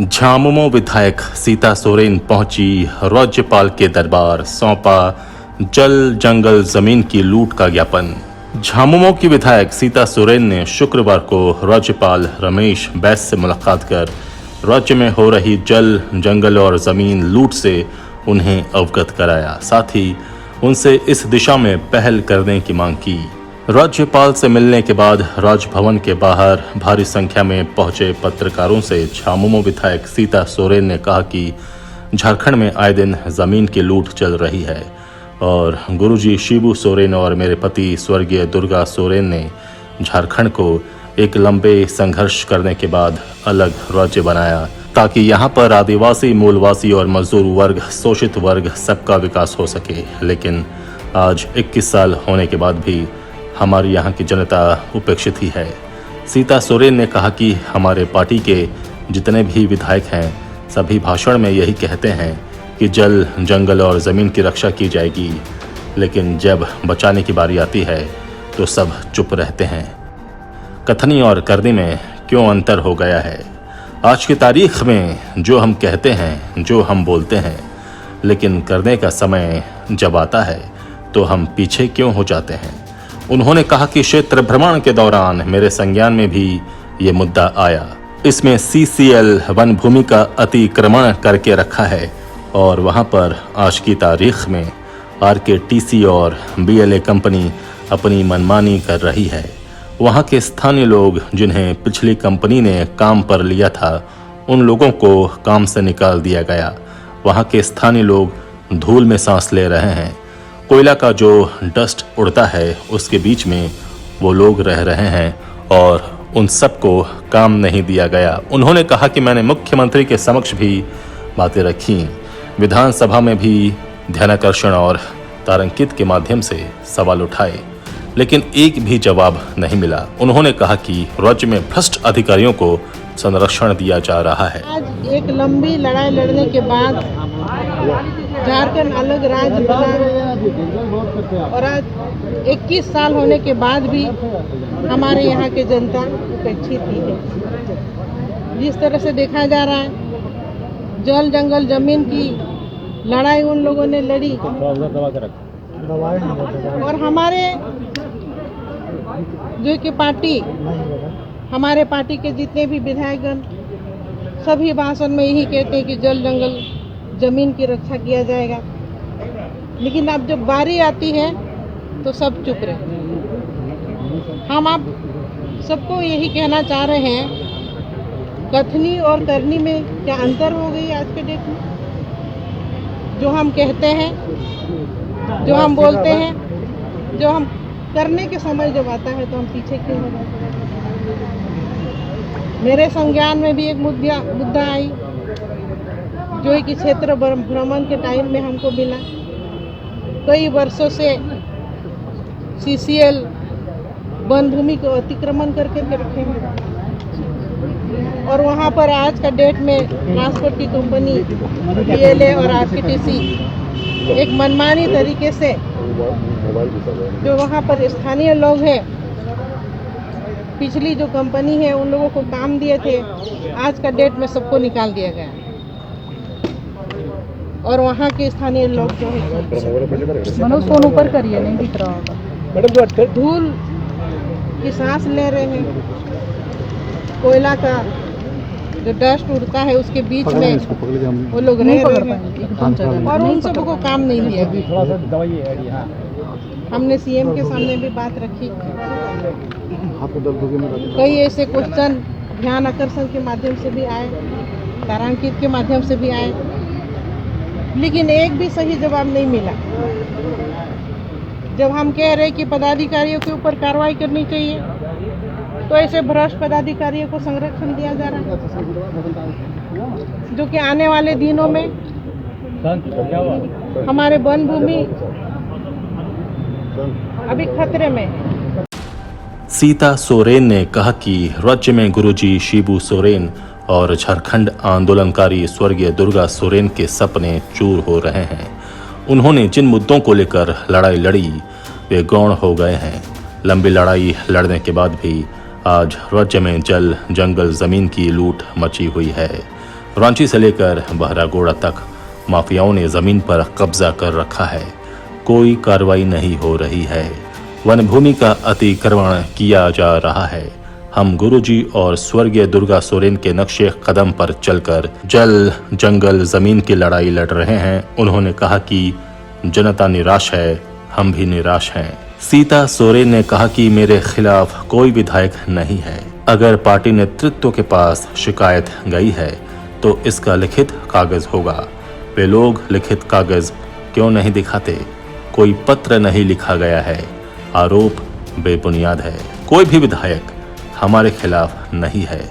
झामुमो विधायक सीता सोरेन पहुंची राज्यपाल के दरबार, सौंपा जल जंगल जमीन की लूट का ज्ञापन। झामुमो की विधायक सीता सोरेन ने शुक्रवार को राज्यपाल रमेश बैस से मुलाकात कर राज्य में हो रही जल जंगल और जमीन लूट से उन्हें अवगत कराया। साथ ही उनसे इस दिशा में पहल करने की मांग की। राज्यपाल से मिलने के बाद राजभवन के बाहर भारी संख्या में पहुंचे पत्रकारों से झामुमो विधायक सीता सोरेन ने कहा कि झारखंड में आए दिन जमीन की लूट चल रही है और गुरुजी शिबू सोरेन और मेरे पति स्वर्गीय दुर्गा सोरेन ने झारखंड को एक लंबे संघर्ष करने के बाद अलग राज्य बनाया ताकि यहाँ पर आदिवासी, मूलवासी और मजदूर वर्ग, शोषित वर्ग सबका विकास हो सके। लेकिन आज 21 साल होने के बाद भी हमारी यहाँ की जनता उपेक्षित ही है। सीता सोरेन ने कहा कि हमारे पार्टी के जितने भी विधायक हैं सभी भाषण में यही कहते हैं कि जल जंगल और ज़मीन की रक्षा की जाएगी, लेकिन जब बचाने की बारी आती है तो सब चुप रहते हैं। कथनी और करनी में क्यों अंतर हो गया है? आज की तारीख में जो हम कहते हैं, जो हम बोलते हैं, लेकिन करने का समय जब आता है तो हम पीछे क्यों हो जाते हैं? उन्होंने कहा कि क्षेत्र भ्रमण के दौरान मेरे संज्ञान में भी ये मुद्दा आया। इसमें CCL वन भूमि का अतिक्रमण करके रखा है और वहां पर आज की तारीख में RKTC और BLA कंपनी अपनी मनमानी कर रही है। वहां के स्थानीय लोग जिन्हें पिछली कंपनी ने काम पर लिया था, उन लोगों को काम से निकाल दिया गया। वहां के स्थानीय लोग धूल में सांस ले रहे हैं। कोयला का जो डस्ट उड़ता है उसके बीच में वो लोग रह रहे हैं और उन सबको काम नहीं दिया गया। उन्होंने कहा कि मैंने मुख्यमंत्री के समक्ष भी बातें रखी, विधानसभा में भी ध्यानाकर्षण और तारांकित के माध्यम से सवाल उठाए, लेकिन एक भी जवाब नहीं मिला। उन्होंने कहा कि राज्य में भ्रष्ट अधिकारियों को संरक्षण दिया जा रहा है। आज एक लंबी लड़ाई लड़ने के बाद झारखंड अलग राज्य बना और आज 21 साल होने के बाद भी हमारे यहाँ के जनता उपेक्षित ही है। जिस तरह से देखा जा रहा है, जल जंगल जमीन की लड़ाई उन लोगों ने लड़ी और हमारे जो कि पार्टी, हमारे पार्टी के जितने भी विधायकगण सभी भाषण में यही कहते हैं कि जल जंगल जमीन की रक्षा किया जाएगा, लेकिन अब जब बारी आती है तो सब चुप रहे। हम आप सबको यही कहना चाह रहे हैं, कथनी और करनी में क्या अंतर हो गई आज के डेट में? जो हम कहते हैं, जो हम बोलते हैं, जो हम करने के समय जब आता है तो हम पीछे क्यों हो जाते हैं? मेरे संज्ञान में भी एक मुद्दा आई जो कि क्षेत्र भ्रमण के टाइम में हमको मिला। कई वर्षों से CCL वन भूमि को अतिक्रमण करके रखे हैं और वहाँ पर आज का डेट में ट्रांसपोर्ट की कंपनी BLA और RKTC एक मनमानी तरीके से जो वहाँ पर स्थानीय लोग हैं, पिछली जो कंपनी है उन लोगों को काम दिए थे, आज का डेट में सबको निकाल दिया गया और वहाँ के स्थानीय लोग जो है मनोज फोन ऊपर करिए, नहीं दिख रहा होगा, धूल की सांस ले रहे हैं। कोयला का जो डस्ट उड़ता है उसके बीच में वो लोग रह रहे हैं और उन सबको काम नहीं दिया। हमने CM के सामने भी बात रखी, कई ऐसे क्वेश्चन ध्यान आकर्षण के माध्यम से भी आए, तारांकित के माध्यम से भी आए, लेकिन एक भी सही जवाब नहीं मिला। जब हम कह रहे कि पदाधिकारियों के ऊपर कार्रवाई करनी चाहिए तो ऐसे भ्रष्ट पदाधिकारियों को संरक्षण दिया जा रहा है, जो कि आने वाले दिनों में हमारे वन भूमि अभी खतरे में है। सीता सोरेन ने कहा कि राज्य में गुरुजी शिबू सोरेन और झारखंड आंदोलनकारी स्वर्गीय दुर्गा सोरेन के सपने चूर हो रहे हैं। उन्होंने जिन मुद्दों को लेकर लड़ाई लड़ी वे गौण हो गए हैं। लंबी लड़ाई लड़ने के बाद भी आज राज्य में जल जंगल जमीन की लूट मची हुई है। रांची से लेकर बहरागोड़ा तक माफियाओं ने जमीन पर कब्जा कर रखा है। कोई कार्रवाई नहीं हो रही है। वन भूमि का अतिक्रमण किया जा रहा है। हम गुरुजी और स्वर्गीय दुर्गा सोरेन के नक्शे कदम पर चलकर जल जंगल जमीन की लड़ाई लड़ रहे हैं। उन्होंने कहा कि जनता निराश है, हम भी निराश हैं। सीता सोरेन ने कहा कि मेरे खिलाफ कोई विधायक नहीं है। अगर पार्टी नेतृत्व के पास शिकायत गई है तो इसका लिखित कागज होगा। वे लोग लिखित कागज क्यों नहीं दिखाते? कोई पत्र नहीं लिखा गया है। आरोप बेबुनियाद है। कोई भी विधायक हमारे खिलाफ नहीं है।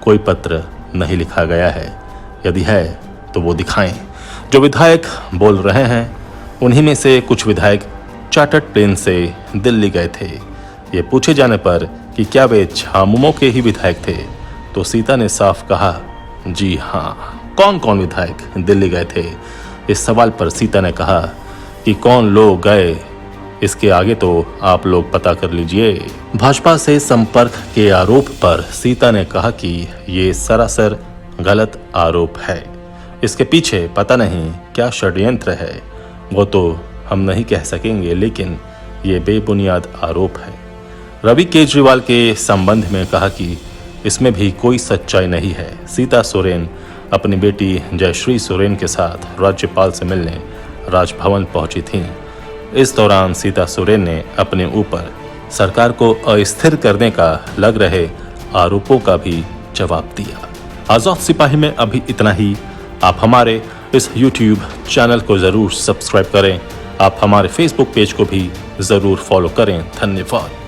कोई पत्र नहीं लिखा गया है। यदि है तो वो दिखाएं। जो विधायक बोल रहे हैं उन्हीं में से कुछ विधायक चार्टर्ड प्लेन से दिल्ली गए थे। ये पूछे जाने पर कि क्या वे झामुमो के ही विधायक थे तो सीता ने साफ कहा, जी हाँ। कौन कौन विधायक दिल्ली गए थे? इस सवाल पर सीता ने कहा कि कौन लोग गए इसके आगे तो आप लोग पता कर लीजिए। भाजपा से संपर्क के आरोप पर सीता ने कहा कि ये सरासर गलत आरोप है। इसके पीछे पता नहीं क्या षड्यंत्र है, वो तो हम नहीं कह सकेंगे, लेकिन ये बेबुनियाद आरोप है। रवि केजरीवाल के संबंध में कहा कि इसमें भी कोई सच्चाई नहीं है। सीता सोरेन अपनी बेटी जयश्री सोरेन के साथ राज्यपाल से मिलने राजभवन पहुंची थीं। इस दौरान सीता सोरेन ने अपने ऊपर सरकार को अस्थिर करने का लग रहे आरोपों का भी जवाब दिया। आजाद सिपाही में अभी इतना ही। आप हमारे इस YouTube चैनल को ज़रूर सब्सक्राइब करें। आप हमारे Facebook पेज को भी ज़रूर फॉलो करें। धन्यवाद।